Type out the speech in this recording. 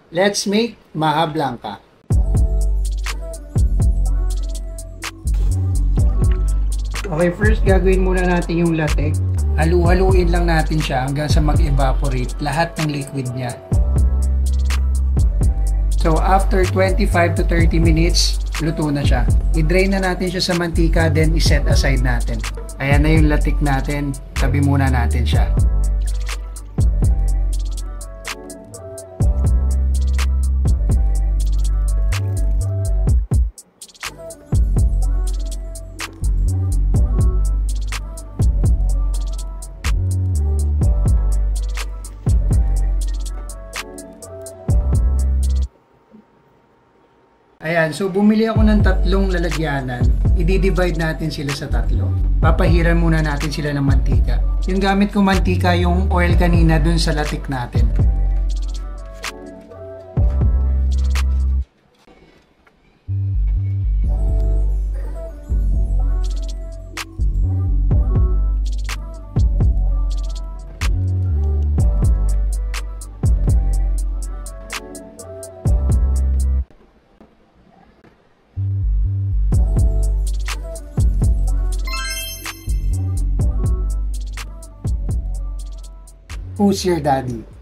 Let's make maha blanca. Okay, first gagawin muna natin yung latte. Halu-haluin lang natin siya hanggang sa mag-evaporate lahat ng liquid niya. So after 25 to 30 minutes, luto na siya. I-drain na natin siya sa mantika, then i-set aside natin. Ayan na yung latik natin, tabi muna natin siya. Ayan, so bumili ako ng tatlong lalagyanan. I-divide natin sila sa tatlo. Papahiran muna natin sila ng mantika. Yung gamit ko mantika, yung oil kanina dun sa latik natin. Who's your daddy?